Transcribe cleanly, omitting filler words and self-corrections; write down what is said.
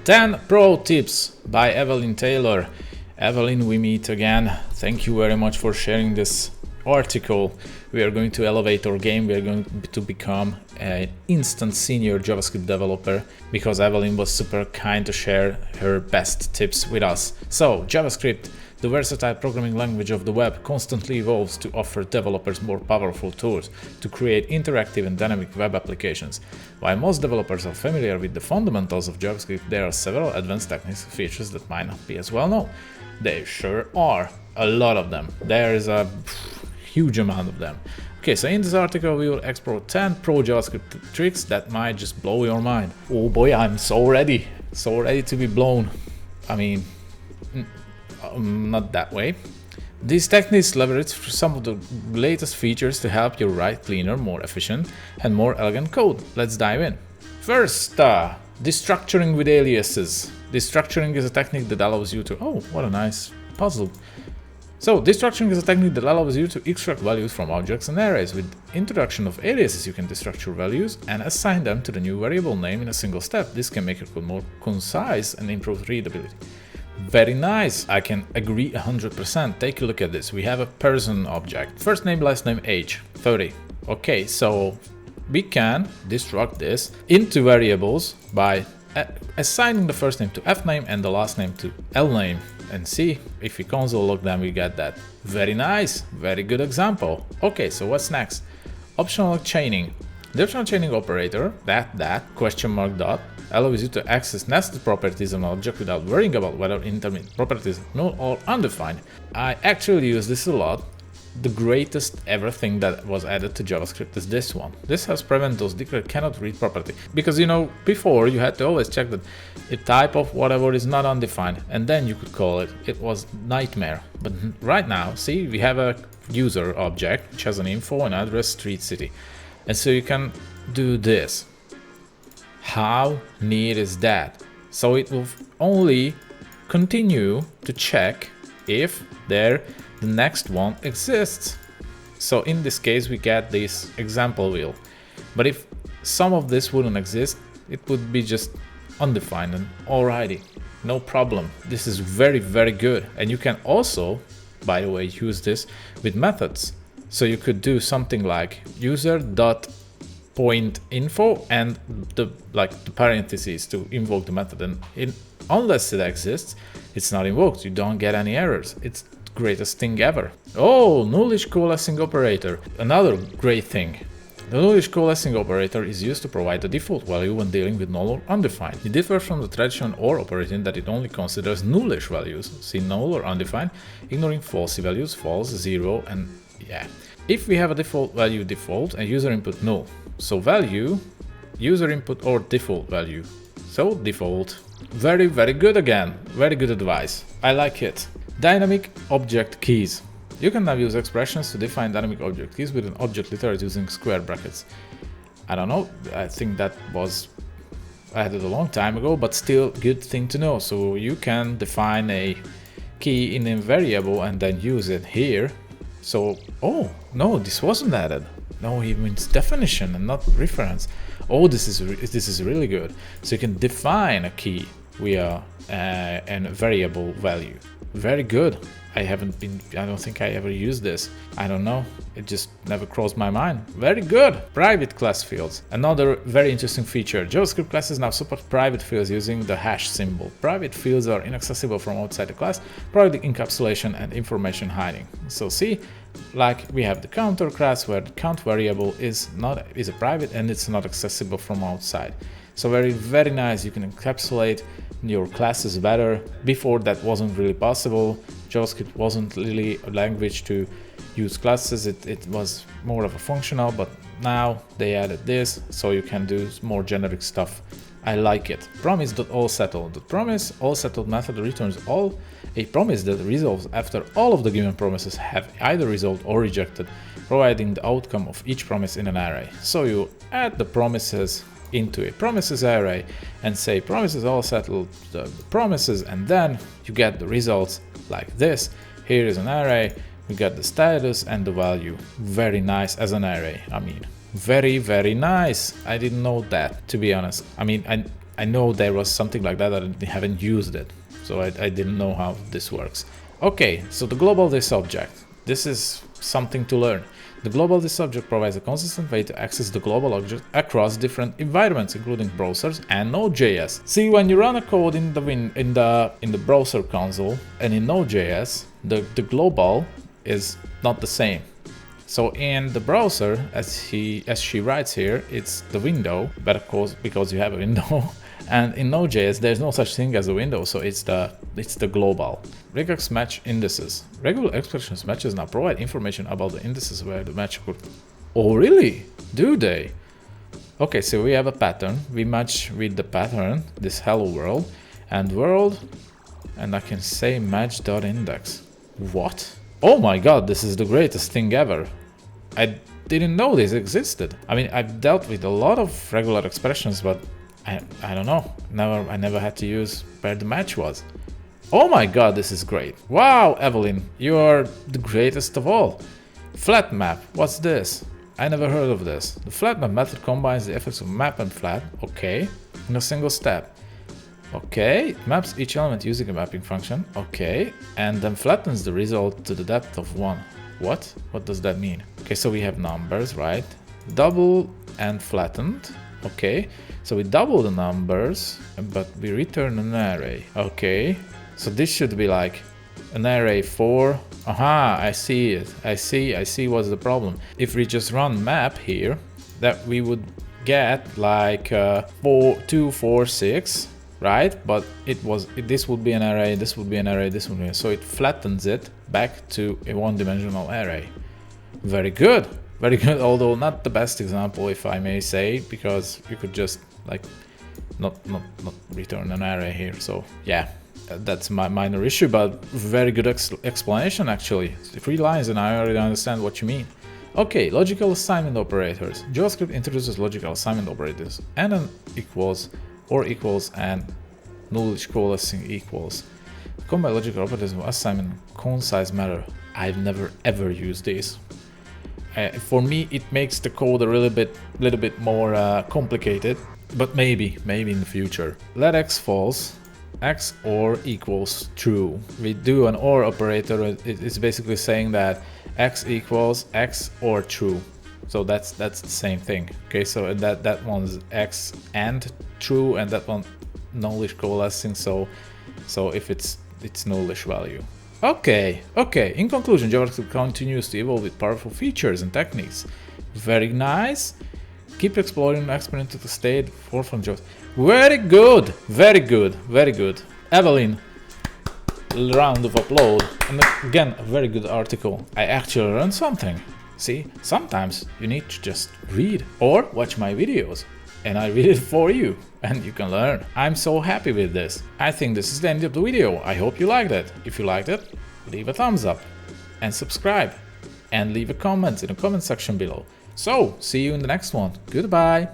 10 Pro Tips by Evelyn Taylor. Evelyn, we meet again. Thank you very much for sharing this article. We are going to elevate our game. We are going to become an instant senior JavaScript developer because Evelyn was super kind to share her best tips with us. So, JavaScript, the versatile programming language of the web, constantly evolves to offer developers more powerful tools to create interactive and dynamic web applications. While most developers are familiar with the fundamentals of JavaScript, there are several advanced technical features that might not be as well known. They sure are. A lot of them. There is a huge amount of them. Okay, so in this article we will explore 10 pro JavaScript tricks that might just blow your mind. Oh boy, I'm so ready to be blown. I mean, not that way. These techniques leverage some of the latest features to help you write cleaner, more efficient, and more elegant code. Let's dive in. First, destructuring with aliases. Destructuring is a technique that allows you to... Oh, what a nice puzzle. So, destructuring is a technique that allows you to extract values from objects and arrays. With introduction of aliases, you can destructure values and assign them to the new variable name in a single step. This can make your code more concise and improve readability. Very nice, I can agree 100%. Take a look at this. We have a person object. First name, last name, age, 30. Okay, so we can destruct this into variables by assigning the first name to f name and the last name to l name. And see, if we console log them, we get that. Very nice, very good example. Okay, so what's next? Optional chaining. The optional chaining operator, that question mark dot, allows you to access nested properties of an object without worrying about whether intermediate properties are null or undefined. I actually use this a lot. The greatest ever thing that was added to JavaScript is this one. This helps prevent those declared cannot read property. Because before you had to always check that a type of whatever is not undefined and then you could call it. It was nightmare. But right now, see, we have a user object which has an info, an address, street, city. And so you can do this. How neat is that? So it will only continue to check if the next one exists. So in this case we get this example wheel. But if some of this wouldn't exist, it would be just undefined, and alrighty, no problem. This is very, very good. And you can also, by the way, use this with methods. So you could do something like user.pointInfo and the parentheses to invoke the method, and unless it exists, it's not invoked. You don't get any errors. It's the greatest thing ever. Oh, nullish coalescing operator. Another great thing. The nullish coalescing operator is used to provide the default value when dealing with null or undefined. It differs from the traditional OR operator in that it only considers nullish values, see null or undefined, ignoring falsy values, false, 0, and yeah. If we have a default value default and user input null, so value, user input or default value. So default. Very, very good again. Very good advice. I like it. Dynamic object keys. You can now use expressions to define dynamic object keys with an object literally using square brackets. I don't know. I think that was added a long time ago, but still good thing to know. So you can define a key in a variable and then use it here. So, oh, no, this wasn't added. No, it means definition and not reference. Oh, this is really good. So you can define a key via a variable value. Very good. I don't think I ever used this. I don't know. It just never crossed my mind. Very good. Private class fields. Another very interesting feature. JavaScript classes now support private fields using the hash symbol. Private fields are inaccessible from outside the class, providing encapsulation and information hiding. So see, like we have the counter class where the count variable is a private and it's not accessible from outside. So very, very nice. You can encapsulate your classes better. Before that wasn't really possible. JavaScript wasn't really a language to use classes. It was more of a functional, but now they added this, so you can do more generic stuff. I like it. Promise.allSettled. The promise all settled method returns a promise that resolves after all of the given promises have either resolved or rejected, providing the outcome of each promise in an array. So you add the promises into a promises array and say promises all settled the promises, and then you get the results like this. Here is an array, we got the status and the value. Very nice as an array. I mean, very, very nice. I didn't know that, to be honest. I mean, I know there was something like that, I haven't used it, so I didn't know how this works. Okay, so the global this object. This is something to learn. The global this object provides a consistent way to access the global object across different environments, including browsers and Node.js. See, when you run a code in the browser console and in Node.js, the global is not the same. So in the browser, as she writes here, it's the window, but of course because you have a window. And in Node.js, there's no such thing as a window, so it's the global. Regex match indices. Regular expressions matches now provide information about the indices where the match could. Oh really? Do they? Okay, so we have a pattern. We match with the pattern, this hello world, and I can say match.index. What? Oh my god, this is the greatest thing ever. I didn't know this existed. I mean, I've dealt with a lot of regular expressions, but I don't know. I never had to use where the match was. Oh my god, this is great. Wow, Evelyn, you are the greatest of all. FlatMap, what's this? I never heard of this. The FlatMap method combines the effects of map and flat, okay, in a single step. Okay, it maps each element using a mapping function, okay, and then flattens the result to the depth of 1. What? What does that mean? Okay, so we have numbers, right? Double and flattened, okay. So we double the numbers, but we return an array, okay. So this should be like an array 4. Aha, I see it. I see what's the problem. If we just run map here, that we would get like 4, 2, 4, 6. Right, but this would be an array, this would be an array, this would be, so it flattens it back to a one-dimensional array. Very good, although not the best example, if I may say, because you could just like not return an array here. So yeah, that's my minor issue, but very good explanation actually. 3 lines and I already understand what you mean. Okay, logical assignment operators. JavaScript introduces logical assignment operators and an equals or equals and knowledge coalescing equals. Combine logical operators with assignment concise manner. I've never ever used this. For me, it makes the code a little bit more complicated, but maybe in the future. Let x false, x or equals true. We do an or operator. It's basically saying that x equals x or true. So that's the same thing. Okay, so that one's x and true, and that one nullish coalescing. So if it's nullish value. Okay. In conclusion, JavaScript continues to evolve with powerful features and techniques. Very nice. Keep exploring and experimenting to stay at the forefront of JavaScript. Very good. Evelyn, round of applause. And again, a very good article. I actually learned something. See, sometimes you need to just read or watch my videos and I read it for you and you can learn. I'm so happy with this. I think this is the end of the video. I hope you liked it. If you liked it, leave a thumbs up and subscribe and leave a comment in the comment section below. So, see you in the next one. Goodbye.